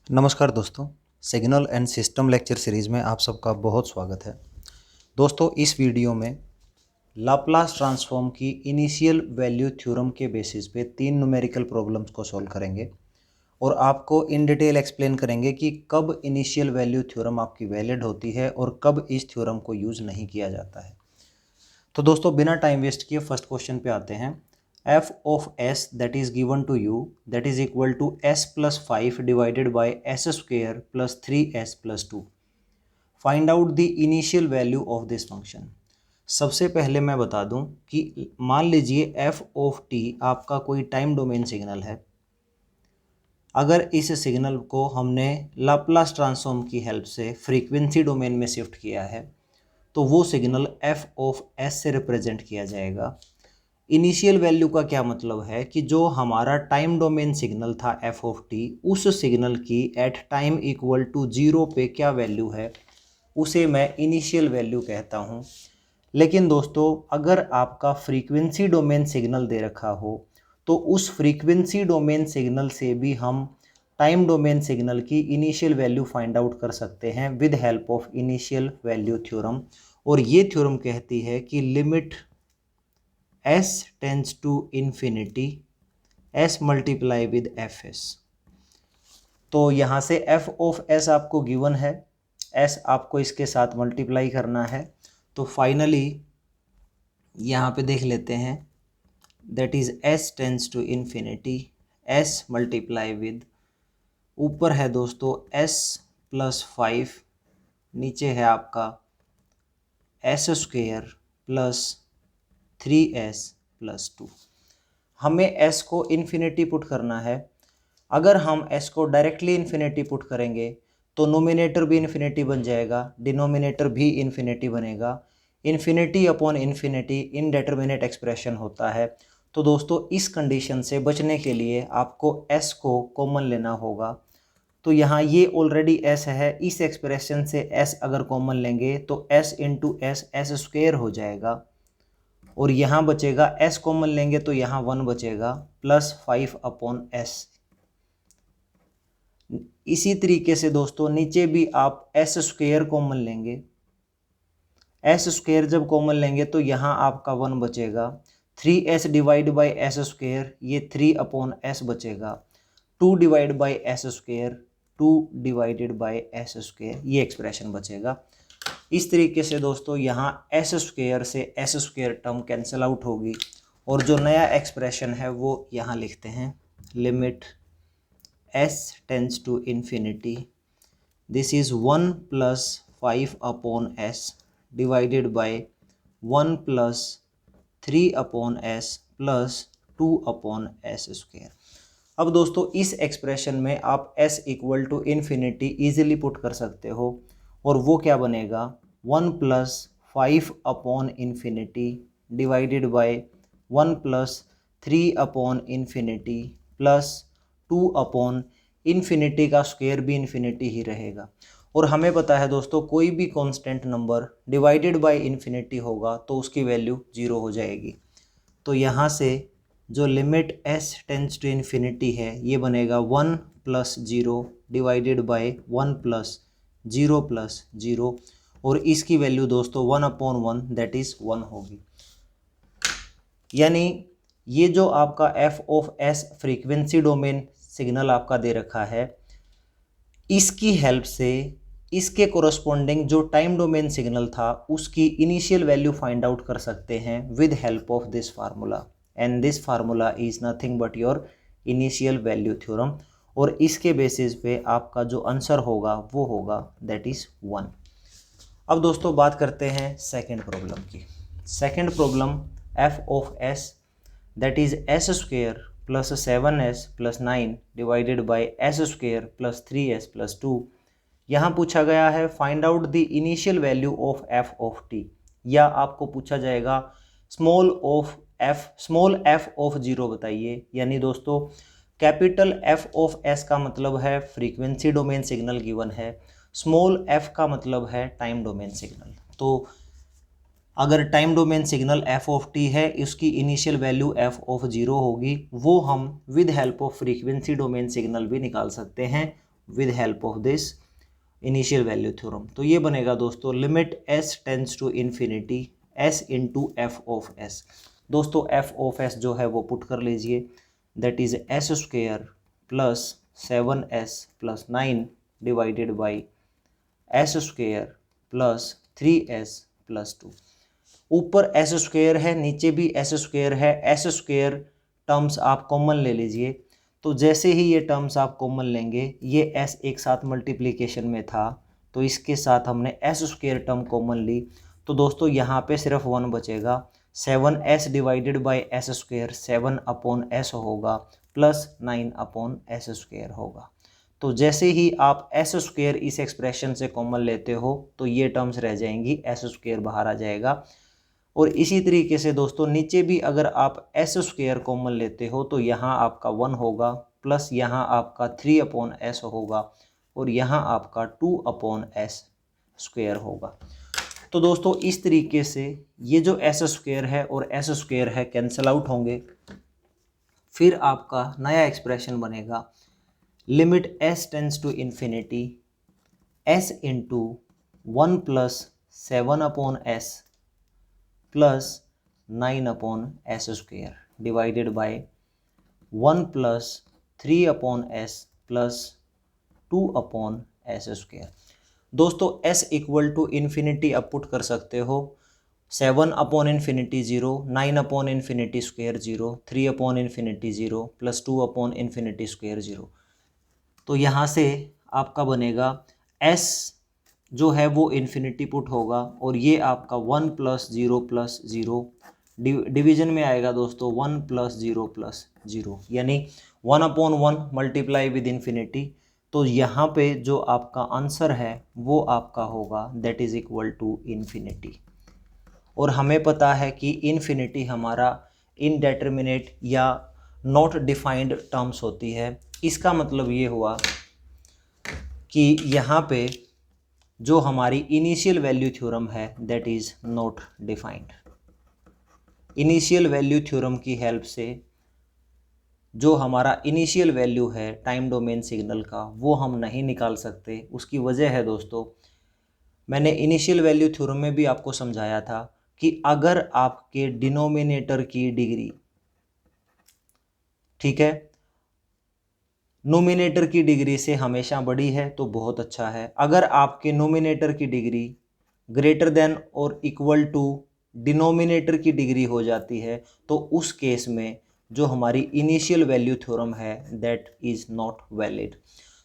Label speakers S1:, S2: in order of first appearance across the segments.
S1: नमस्कार दोस्तों, signal and system lecture series में आप सबका बहुत स्वागत है। दोस्तों, इस वीडियो में लाप्लास ट्रांसफॉर्म की इनिशियल वैल्यू थ्योरम के बेसिस पे 3 न्यूमेरिकल प्रॉब्लम्स को सॉल्व करेंगे और आपको इन डिटेल एक्सप्लेन करेंगे कि कब इनिशियल वैल्यू थ्योरम आपकी वैलिड होती है और कब इस थ्योरम को यूज़ नहीं किया जाता है। तो दोस्तों, बिना टाइम वेस्ट किए फर्स्ट क्वेश्चन पे आते हैं। f of s that is given to you that is equal to s plus 5 divided by s square plus 3s plus 2. Find out the initial value of this function. सबसे पहले मैं बता दूं कि मान लीजिए f of t आपका कोई टाइम डोमेन सिग्नल है। अगर इस सिग्नल को हमने लाप्लास ट्रांसफॉर्म की हेल्प से फ्रीक्वेंसी डोमेन में शिफ्ट किया है तो वो सिग्नल f of s से रिप्रेजेंट किया जाएगा। इनिशियल वैल्यू का क्या मतलब है कि जो हमारा टाइम डोमेन सिग्नल था एफ ऑफ टी, उस सिग्नल की एट टाइम इक्वल टू 0 पे क्या वैल्यू है उसे मैं इनिशियल वैल्यू कहता हूँ। लेकिन दोस्तों, अगर आपका फ्रीक्वेंसी डोमेन सिग्नल दे रखा हो तो उस फ्रीक्वेंसी डोमेन सिग्नल से भी हम टाइम डोमेन सिग्नल की इनिशियल वैल्यू फाइंड आउट कर सकते हैं with help of initial value theorem. और ये थ्योरम कहती है कि limit s tends to infinity s multiply with f s. तो यहाँ से f ऑफ s आपको गिवन है, s आपको इसके साथ मल्टीप्लाई करना है। तो फाइनली यहाँ पे देख लेते हैं, that is s tends to infinity s multiply with, ऊपर है दोस्तों s प्लस 5, नीचे है आपका s square plus 3s plus 2। हमें s को इन्फिनिटी पुट करना है। अगर हम s को डायरेक्टली इन्फिनिटी पुट करेंगे तो नोमिनेटर भी इन्फिनिटी बन जाएगा, डिनोमिनेटर भी इन्फिनिटी बनेगा। इन्फिनिटी अपॉन इन्फिनिटी इनडेटर्मिनेट एक्सप्रेशन होता है। तो दोस्तों, इस कंडीशन से बचने के लिए आपको s को कॉमन लेना होगा। तो यहाँ ये ऑलरेडी s है, इस एक्सप्रेशन से s अगर कॉमन लेंगे तो s into S S square हो जाएगा और यहाँ बचेगा s कॉमन लेंगे तो यहाँ 1 बचेगा प्लस 5 अपॉन s। इसी तरीके से दोस्तों नीचे भी आप s स्क्वेयर कॉमन लेंगे, s स्क्वेयर जब कॉमन लेंगे तो यहाँ आपका 1 बचेगा। 3s divide by s square, ये 3 अपॉन s बचेगा। 2 divide by s square, 2 divided by s square, ये एक्सप्रेशन बचेगा। इस तरीके से दोस्तों यहाँ एस स्क्वेयर से S square term cancel out होगी और जो नया एक्सप्रेशन है वो यहाँ लिखते हैं, limit s tends to infinity, this is 1 plus 5 upon s divided by 1 plus 3 upon s plus 2 upon s square. अब दोस्तों, इस एक्सप्रेशन में आप s equal to infinity easily put कर सकते हो और वो क्या बनेगा, 1 plus 5 upon infinity divided by 1 plus 3 upon infinity plus 2 upon infinity का स्क्वायर भी इन्फिनिटी ही रहेगा। और हमें पता है दोस्तों, कोई भी constant number divided by infinity होगा तो उसकी वैल्यू 0 हो जाएगी। तो यहाँ से जो limit s tends to infinity है ये बनेगा 1 plus 0 divided by 1 plus 0 plus 0 और इसकी वैल्यू दोस्तों 1 अपॉन 1 दैट इज 1 होगी। यानी ये जो आपका f of s frequency domain signal आपका दे रखा है, इसकी हेल्प से इसके कोरस्पॉन्डिंग जो टाइम डोमेन सिग्नल था उसकी इनिशियल वैल्यू फाइंड आउट कर सकते हैं with help of this formula, and this formula is nothing but your initial value theorem. और इसके बेसिस पे आपका जो आंसर होगा वो होगा दैट इज 1। अब दोस्तों बात करते हैं सेकंड प्रॉब्लम की। Second problem f of s that is s square plus 7s plus 9 divided by s square plus 3s plus 2। यहाँ पूछा गया है find out the initial value of f of t, या आपको पूछा जाएगा स्मॉल f ऑफ 0 बताइए। यानी दोस्तों कैपिटल f ऑफ s का मतलब है फ्रीक्वेंसी डोमेन सिग्नल गिवन है, स्मॉल f का मतलब है टाइम डोमेन सिग्नल। तो अगर time domain signal f of t है, उसकी इनिशियल वैल्यू f ऑफ 0 होगी। वो हम with help of frequency domain signal भी निकाल सकते हैं with help of this initial value theorem. तो ये बनेगा दोस्तों limit s tends to infinity s into f of s. दोस्तों एफ ऑफ एस जो है वो पुट कर लीजिए, that is s square plus 7s plus 9 divided by s square plus 3s plus 2। ऊपर एस स्क्वेयर है, नीचे भी एस स्क्वेयर है, एस स्क्वेयर टर्म्स आप कॉमन ले लीजिए। तो जैसे ही ये टर्म्स आप कॉमन लेंगे, ये एस एक साथ मल्टीप्लिकेशन में था तो इसके साथ हमने एस स्क्वेयर टर्म कॉमन ली, तो दोस्तों यहाँ पे सिर्फ 1 बचेगा। 7s divided by s square 7 upon S होगा प्लस 9 अपॉन एस स्क्वेयर होगा। तो जैसे ही आप एस स्क्वेयर इस एक्सप्रेशन से कॉमन लेते हो तो ये टर्म्स रह जाएंगी, एस स्क्वेयर बाहर आ जाएगा। और इसी तरीके से दोस्तों नीचे भी अगर आप एस स्क्वेयर कॉमन लेते हो तो यहाँ आपका 1 होगा प्लस यहाँ आपका 3 अपॉन एस होगा और यहाँ आपका 2 अपॉन एस स्क्वेयर होगा। तो दोस्तों इस तरीके से ये जो एस स्क्वेयर है और एस स्क्वेयर है कैंसिल आउट होंगे। फिर आपका नया एक्सप्रेशन बनेगा limit s tends to infinity s into 1 plus 7 upon s plus 9 upon s square divided by 1 plus 3 upon s plus 2 upon s square. दोस्तों s इक्वल टू इन्फिनिटी अब put कर सकते हो, 7 upon infinity 0, 9 upon infinity square 0, 3 upon infinity 0 plus 2 upon infinity square 0। तो यहाँ से आपका बनेगा s जो है वो इन्फिनिटी पुट होगा और ये आपका 1 प्लस 0 प्लस 0 डिवीजन में आएगा दोस्तों 1 प्लस 0 प्लस 0, यानी 1 अपॉन 1 मल्टीप्लाई विद इन्फिनिटी। तो यहाँ पे जो आपका आंसर है वो आपका होगा that is equal to infinity. और हमें पता है कि इन्फिनिटी हमारा इनडेटर्मिनेट या नॉट डिफाइंड टर्म्स होती है। इसका मतलब ये हुआ कि यहाँ पे जो हमारी इनिशियल वैल्यू थ्योरम है that is not defined. Initial value theorem की हेल्प से जो हमारा इनिशियल वैल्यू है टाइम डोमेन सिग्नल का वो हम नहीं निकाल सकते। उसकी वजह है दोस्तों, मैंने इनिशियल वैल्यू थ्योरम में भी आपको समझाया था कि अगर आपके डिनोमिनेटर की डिग्री, ठीक है, नोमिनेटर की डिग्री से हमेशा बड़ी है तो बहुत अच्छा है। अगर आपके नोमिनेटर की डिग्री ग्रेटर देन और इक्वल टू डिनोमिनेटर की डिग्री हो जाती है तो उस केस में जो हमारी इनिशियल वैल्यू थ्योरम है दैट इज़ नॉट वैलिड।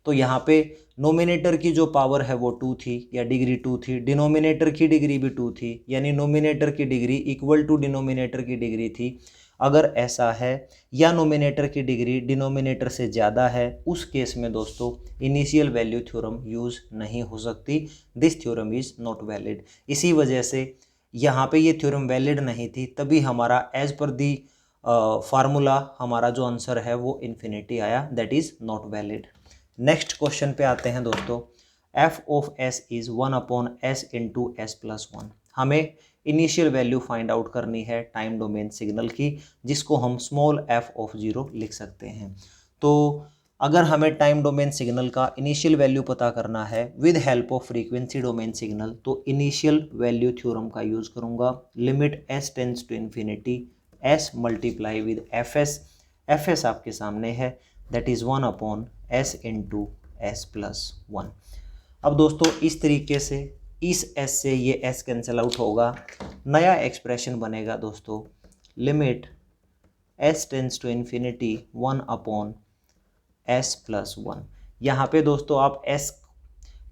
S1: तो यहाँ पे नोमिनेटर की जो पावर है वो 2 थी या डिग्री 2 थी, डिनोमिनेटर की डिग्री भी 2 थी, यानी नोमिनेटर की डिग्री इक्वल टू डिनोमिनेटर की डिग्री थी। अगर ऐसा है या नोमिनेटर की डिग्री डिनोमिनेटर से ज़्यादा है, उस केस में दोस्तों इनिशियल वैल्यू थ्योरम यूज़ नहीं हो सकती, this theorem is not valid. इसी वजह से यहाँ पे ये थ्योरम वैलिड नहीं थी, तभी हमारा एज पर दी फार्मूला हमारा जो आंसर है वो इन्फिनिटी आया, that is not valid. Next question पे आते हैं दोस्तों, f of S is 1 upon s into s plus 1। हमें इनिशियल वैल्यू फाइंड आउट करनी है टाइम डोमेन सिग्नल की, जिसको हम स्मॉल एफ ऑफ 0 लिख सकते हैं। तो अगर हमें टाइम डोमेन सिग्नल का इनिशियल वैल्यू पता करना है with help of frequency domain signal, तो इनिशियल वैल्यू थ्योरम का यूज़ करूँगा। Limit s tends to infinity s multiply with f s आपके सामने है, that is 1 upon s into s plus 1। अब दोस्तों इस तरीके से इस s से ये s कैंसिल आउट होगा, नया एक्सप्रेशन बनेगा दोस्तों limit s tends to infinity 1 upon s plus 1। यहाँ पे दोस्तों आप s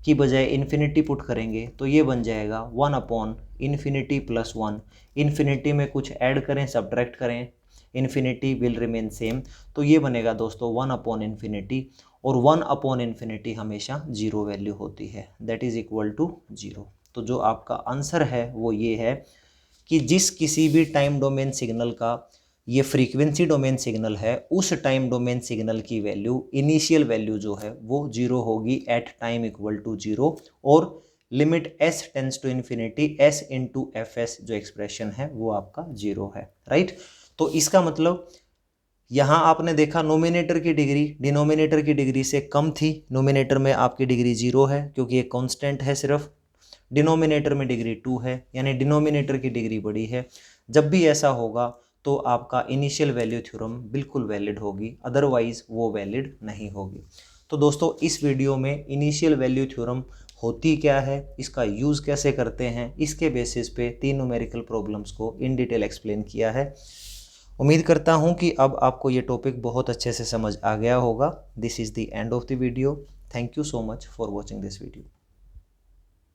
S1: की बजाय इन्फिनिटी पुट करेंगे तो ये बन जाएगा 1 अपॉन इन्फिनिटी प्लस 1। इन्फिनिटी में कुछ ऐड करें, सब्ट्रैक्ट करें, इन्फिनिटी विल रिमेन सेम, तो ये बनेगा दोस्तों 1 अपॉन इन्फिनिटी, और 1 अपॉन इन्फिनिटी हमेशा 0 वैल्यू होती है, दैट इज़ इक्वल टू 0। तो जो आपका आंसर है वो ये है कि जिस किसी भी टाइम डोमेन सिग्नल का ये फ्रीक्वेंसी डोमेन सिग्नल है, उस टाइम डोमेन सिग्नल की वैल्यू इनिशियल वैल्यू जो है वो 0 होगी एट टाइम इक्वल टू 0, और limit s tends to infinity s into f s जो एक्सप्रेशन है वो आपका 0 है, राइट। तो इसका मतलब यहाँ आपने देखा नोमिनेटर की डिग्री डिनोमिनेटर की डिग्री से कम थी। नोमिनेटर में आपकी डिग्री 0 है क्योंकि एक कांस्टेंट है सिर्फ। डिनोमिनेटर में डिग्री 2 है, यानी डिनोमिनेटर की डिग्री बड़ी है। जब भी ऐसा होगा तो आपका इनिशियल वैल्यू थ्योरम बिल्कुल वैलिड होगी, अदरवाइज वो वैलिड नहीं होगी। तो दोस्तों इस वीडियो में इनिशियल वैल्यू थ्योरम होती क्या है, इसका यूज़ कैसे करते हैं, इसके बेसिस पे 3 न्यूमेरिकल प्रॉब्लम्स को इन डिटेल एक्सप्लेन किया है। उम्मीद करता हूँ कि अब आपको ये टॉपिक बहुत अच्छे से समझ आ गया होगा। This is the end of the video. Thank you so much for watching this video.